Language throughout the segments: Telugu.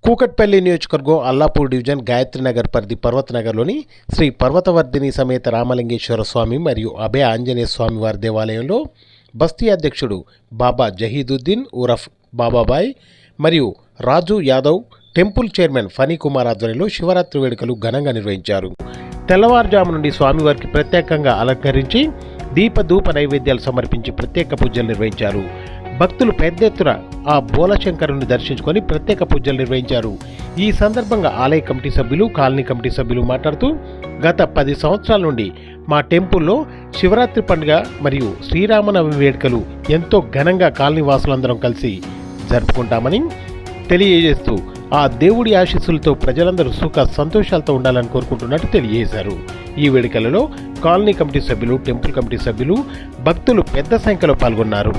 కూకట్పల్లి నియోజకవర్గం అల్లాపూర్ డివిజన్ గాయత్రీనగర్ పరిధి పర్వతనగర్లోని శ్రీ పర్వతవర్ధిని సమేత రామలింగేశ్వర స్వామి మరియు అభయ ఆంజనేయ స్వామి వారి దేవాలయంలో బస్తీ అధ్యక్షుడు బాబా జహీదుద్దీన్ ఉరఫ్ బాబాబాయ్ మరియు రాజు యాదవ్ టెంపుల్ చైర్మన్ ఫనీ కుమార్ ఆధ్వర్యంలో శివరాత్రి వేడుకలు ఘనంగా నిర్వహించారు. తెల్లవారుజాము నుండి స్వామివారికి ప్రత్యేకంగా అలంకరించి దీపధూప నైవేద్యాలు సమర్పించి ప్రత్యేక పూజలు నిర్వహించారు. భక్తులు పెద్ద ఎత్తున ఆ బోలశంకరుని దర్శించుకొని ప్రత్యేక పూజలు నిర్వహించారు. ఈ సందర్భంగా ఆలయ కమిటీ సభ్యులు, కాలనీ కమిటీ సభ్యులు మాట్లాడుతూ గత 10 సంవత్సరాల నుండి మా టెంపుల్లో శివరాత్రి పండుగ మరియు శ్రీరామనవమి వేడుకలు ఎంతో ఘనంగా కాలనీ వాసులందరం కలిసి జరుపుకుంటామని తెలియజేస్తూ ఆ దేవుడి ఆశీస్సులతో ప్రజలందరూ సుఖ సంతోషాలతో ఉండాలని కోరుకుంటున్నట్టు తెలియజేశారు. ఈ వేడుకలలో కాలనీ కమిటీ సభ్యులు, టెంపుల్ కమిటీ సభ్యులు, భక్తులు పెద్ద సంఖ్యలో పాల్గొన్నారు.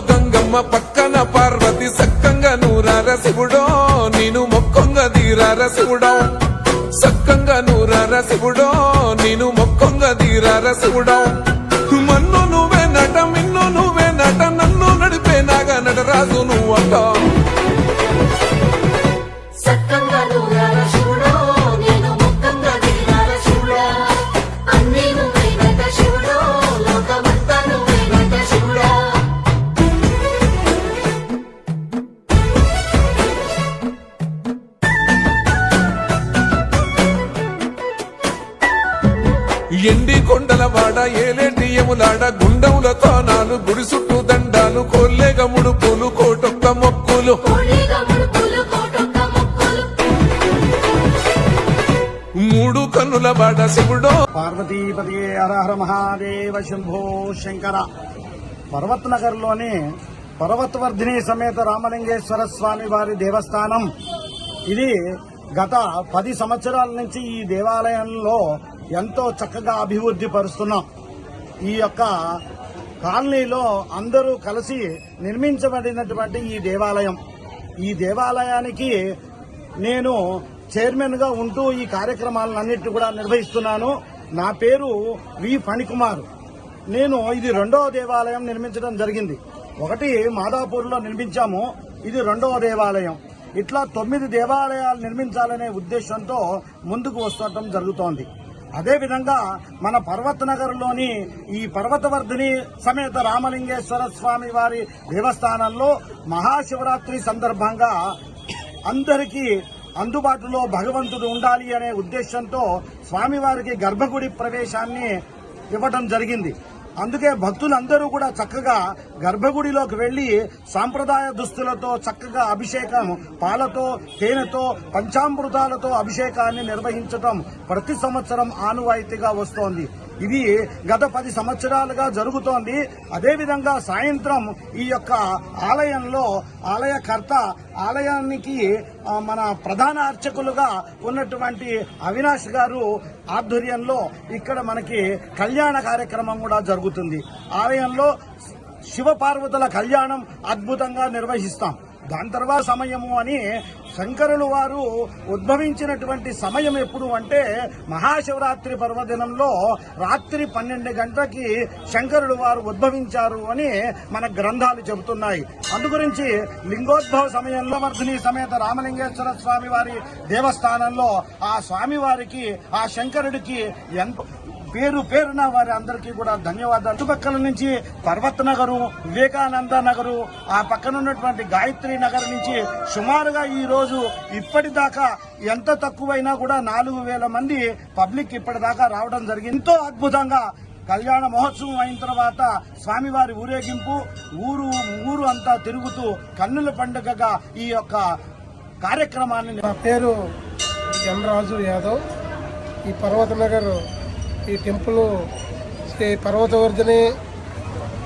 గంగమ్మ పక్కన పార్వతి సక్కంగా నూరార శివుడో, నేను మొక్కంగా తీరార శివుడో, సక్కంగా నూరార శివుడో, నేను మొక్కంగా తీరార శివుడో. మన్ను నువ్వే నట, మిన్ను నువ్వే నట, నన్ను నడిపే నాగా నటరాజు నువ్వంట. ఎండి కొండల వాడ, ఏలేటి ఎములాడ, గుండముల తోనాలు, గుడి చుట్టూ దండాలు, కోల్లేగ ముడుపులు, కోటొక్క మొక్కులు. మూడు కన్నుల వాడ శివుడో. పార్వతీపతి హర హర మహాదేవ శంభో శంకర. పర్వతనగర్లోని పర్వతవర్ధిని సమేత రామలింగేశ్వర స్వామి వారి దేవస్థానం ఇది. గత 10 సంవత్సరాల నుంచి ఈ దేవాలయంలో ఎంతో చక్కగా అభివృద్ధి పరుస్తున్నాం. ఈ యొక్క కాలనీలో అందరూ కలిసి నిర్మించబడినటువంటి ఈ దేవాలయం. ఈ దేవాలయానికి నేను చైర్మన్ గా ఉంటూ ఈ కార్యక్రమాలన్నింటినీ కూడా నిర్వహిస్తున్నాను. నా పేరు వి ఫణికుమార్. నేను ఇది 2వ దేవాలయం నిర్మించడం జరిగింది. ఒకటి మాదాపూర్లో నిర్మించాము, ఇది 2వ దేవాలయం. ఇట్లా 9 దేవాలయాలు నిర్మించాలనే ఉద్దేశంతో ముందుకు వస్తుండటం జరుగుతోంది. అదేవిధంగా మన పర్వతనగర్లోని ఈ పర్వతవర్ధిని సమేత రామలింగేశ్వర స్వామి వారి దేవస్థానంలో మహాశివరాత్రి సందర్భంగా అందరికీ అందుబాటులో భగవంతుడు ఉండాలి అనే ఉద్దేశంతో స్వామివారికి గర్భగుడి ప్రవేశాన్ని ఇవ్వడం జరిగింది. అందుకే భక్తులందరూ కూడా చక్కగా గర్భగుడిలోకి వెళ్లి సాంప్రదాయ దుస్తులతో చక్కగా అభిషేకం, పాలతో, తేనెతో, పంచామృతాలతో అభిషేకాన్ని నిర్వహించడం ప్రతి సంవత్సరం ఆనవాయితీగా వస్తోంది. ఇది గత 10 సంవత్సరాలుగా జరుగుతోంది. అదేవిధంగా సాయంత్రం ఈ యొక్క ఆలయంలో ఆలయకర్త, ఆలయానికి మన ప్రధాన అర్చకులుగా ఉన్నటువంటి అవినాష్ గారు ఆధ్వర్యంలో ఇక్కడ మనకి కళ్యాణ కార్యక్రమం కూడా జరుగుతుంది. ఆలయంలో శివపార్వతుల కళ్యాణం అద్భుతంగా నిర్వహిస్తాం. దాని తర్వాత సమయము అని శంకరులు వారు ఉద్భవించినటువంటి సమయం ఎప్పుడు అంటే మహాశివరాత్రి పర్వదినంలో రాత్రి 12 గంటలకి శంకరులు వారు ఉద్భవించారు అని మన గ్రంథాలు చెబుతున్నాయి. అందుగురించి లింగోద్భవ సమయంలో వర్ధిని సమేత రామలింగేశ్వర స్వామి వారి దేవస్థానంలో ఆ స్వామివారికి, ఆ శంకరుడికి ఎంతో పేరు పేరున వారి అందరికీ కూడా ధన్యవాదాలు. చుట్టుపక్కల నుంచి పర్వతనగరు, వివేకానంద నగరు, ఆ పక్కన ఉన్నటువంటి గాయత్రి నగర్ నుంచి సుమారుగా ఈ రోజు ఇప్పటిదాకా ఎంత తక్కువైనా కూడా 4000 మంది పబ్లిక్ ఇప్పటిదాకా రావడం జరిగింది. ఎంతో అద్భుతంగా కళ్యాణ మహోత్సవం అయిన తర్వాత స్వామివారి ఊరేగింపు, ఊరు అంతా తిరుగుతూ కన్నుల పండుగగా ఈ యొక్క కార్యక్రమాన్ని. నా పేరు ఎన్ రాజు యాదవ్. ఈ పర్వతనగర్ ఈ టెంపుల్ శ్రీ పర్వతవర్ధిని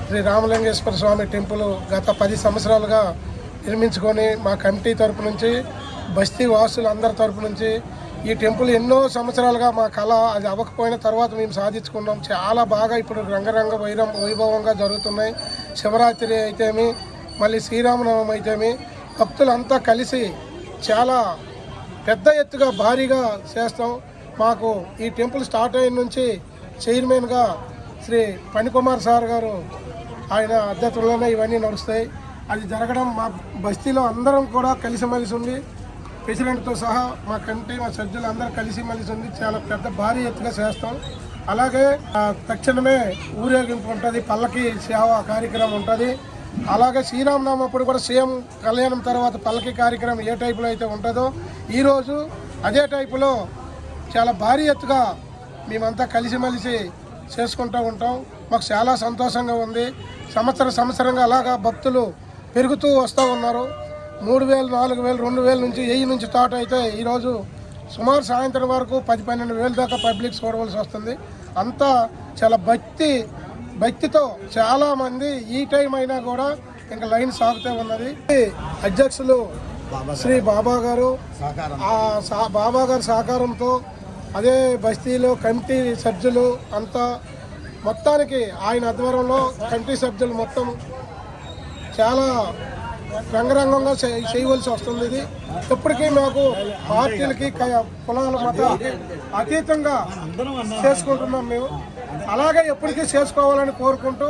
శ్రీ రామలింగేశ్వర స్వామి టెంపుల్ గత 10 సంవత్సరాలుగా నిర్మించుకొని మా కమిటీ తరపు నుంచి, బస్తీ వాసులు అందరి తరపు నుంచి ఈ టెంపుల్ ఎన్నో సంవత్సరాలుగా మా కళ, అది అవ్వకపోయిన తర్వాత మేము సాధించుకున్నాం. చాలా బాగా ఇప్పుడు రంగరంగ వైభవంగా జరుగుతున్నాయి. శివరాత్రి అయితేమి, మళ్ళీ శ్రీరామనవమి అయితేమి భక్తులంతా కలిసి చాలా పెద్ద ఎత్తుగా భారీగా చేస్తాం. మాకు ఈ టెంపుల్ స్టార్ట్ అయిన నుంచి చైర్మన్గా శ్రీ పణికుమార్ సార్ గారు ఆయన అధ్యక్షతలోనే ఇవన్నీ నడుస్తాయి. అది జరగడం మా బస్తీలో అందరం కూడా కలిసిమెలిసి ఉండి ప్రెసిడెంట్తో సహా మా కమిటీ మా సభ్యులు అందరూ కలిసిమెలిసి ఉండి చాలా పెద్ద భారీ ఎత్తుగా చేస్తాం. అలాగే తక్షణమే ఊరేగింపు ఉంటుంది, పల్లకి సేవ కార్యక్రమం ఉంటుంది. అలాగే శ్రీరామనవమి అప్పుడు కూడా సీఎం కళ్యాణం తర్వాత పల్లకి కార్యక్రమం ఏ టైపులో అయితే ఉంటుందో ఈరోజు అదే టైపులో చాలా భారీ ఎత్తుగా మేమంతా కలిసిమెలిసి చేసుకుంటూ ఉంటాం. మాకు చాలా సంతోషంగా ఉంది. సంవత్సరంగా అలాగా భక్తులు పెరుగుతూ వస్తూ ఉన్నారు. 3,000, 4,000, 2,000 నుంచి 1000 నుంచి స్టార్ట్ అయితే ఈరోజు సుమారు సాయంత్రం వరకు 10-12,000 దాకా పబ్లిక్ చూడవలసి వస్తుంది. అంతా చాలా భక్తితో చాలామంది ఈ టైం అయినా కూడా ఇంకా లైన్ సాగుతూ ఉన్నది. అధ్యక్షులు శ్రీ బాబా గారు బాబా గారి సహకారంతో అదే బస్తీలో కమిటీ సభ్యులు అంతా మొత్తానికి ఆయన ఆధ్వర్యంలో కమిటీ సభ్యులు మొత్తం చాలా రంగరంగంగా చేయవలసి వస్తుంది. ఇది ఇప్పటికీ మాకు పార్టీలకి కులాల మత అతీతంగా చేసుకుంటున్నాం మేము. అలాగే ఎప్పటికీ చేసుకోవాలని కోరుకుంటూ